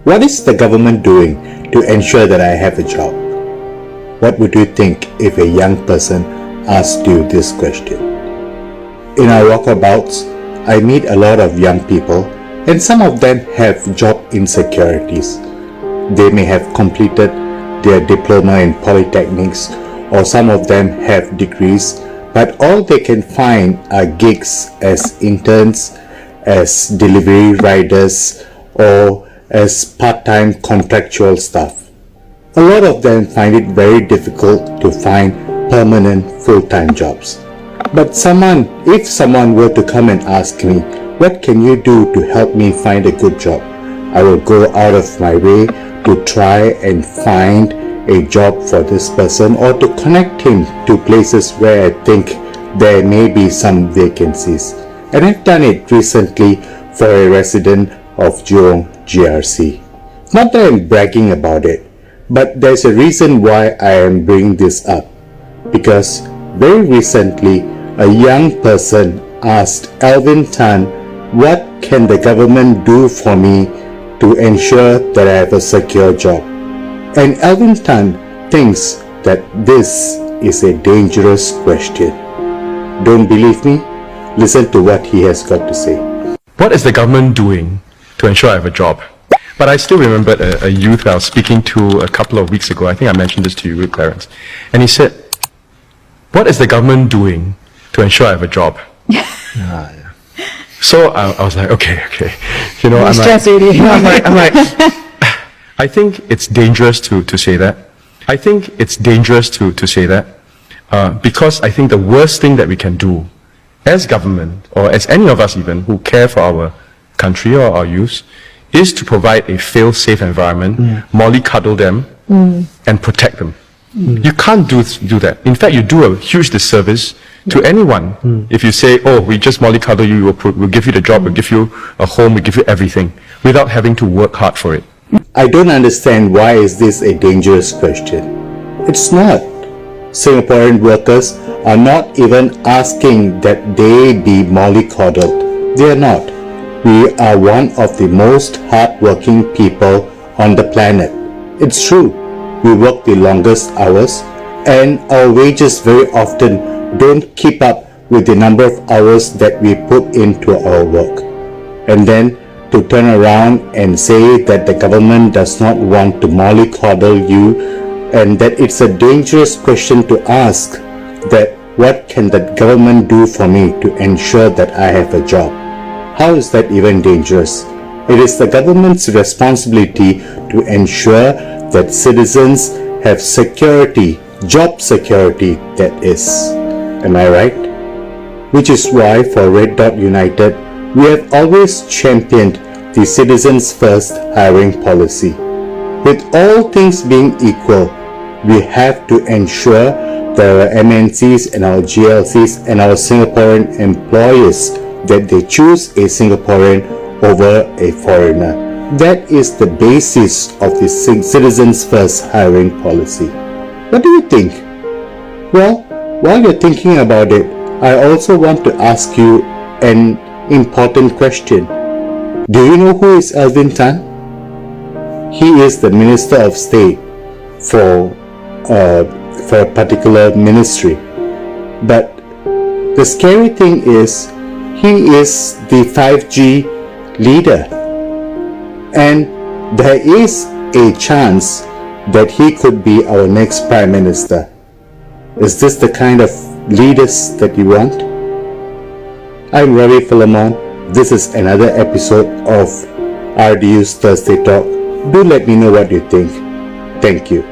What is the government doing to ensure that I have a job? What would you think if a young person asked you this question? In our walkabouts, I meet a lot of young people, and some of them have job insecurities. They may have completed their diploma in polytechnics, or some of them have degrees, but all they can find are gigs as interns, as delivery riders, or as part-time contractual staff. A lot of them find it very difficult to find permanent full-time jobs. But if someone were to come and ask me, what can you do to help me find a good job? I will go out of my way to try and find a job for this person, or to connect him to places where I think there may be some vacancies. And I've done it recently for a resident of Jurong GRC. Not that I'm bragging about it, but there's a reason why I am bringing this up. Because very recently, a young person asked Alvin Tan, what can the government do for me to ensure that I have a secure job? And Alvin Tan thinks that this is a dangerous question. Don't believe me? Listen to what he has got to say. What is the government doing to ensure I have a job? But I still remembered a youth I was speaking to a couple of weeks ago. I think I mentioned this to you, Clarence. And he said, what is the government doing to ensure I have a job? So I was like, okay. You know, I'm like, I think it's dangerous to say that. I think it's dangerous to say that because I think the worst thing that we can do as government, or as any of us even who care for our country or our youth, is to provide a fail-safe environment, mollycoddle them, and protect them. You can't do that. In fact, you do a huge disservice to anyone if you say, oh, we just mollycoddle you, we'll give you the job, we'll give you a home, we'll give you everything, without having to work hard for it. I don't understand why is this a dangerous question. It's not. Singaporean workers are not even asking that they be mollycoddled. They are not. We are one of the most hardworking people on the planet. It's true. We work the longest hours, and our wages very often don't keep up with the number of hours that we put into our work. And then to turn around and say that the government does not want to mollycoddle you, and that it's a dangerous question to ask, that what can the government do for me to ensure that I have a job? How is that even dangerous? It is the government's responsibility to ensure that citizens have security, job security, that is. Am I right? Which is why for Red Dot United, we have always championed the Citizens First hiring policy. With all things being equal, we have to ensure that our MNCs and our GLCs and our Singaporean employers, that they choose a Singaporean over a foreigner. That is the basis of the Citizens First hiring policy. What do you think? Well, while you're thinking about it, I also want to ask you an important question. Do you know who is Alvin Tan? He is the Minister of State for a particular ministry. But the scary thing is, he is the 5G leader, and there is a chance that he could be our next Prime Minister. Is this the kind of leaders that you want? I'm Ravi Philemon. This is another episode of RDU's Thursday Talk. Do let me know what you think. Thank you.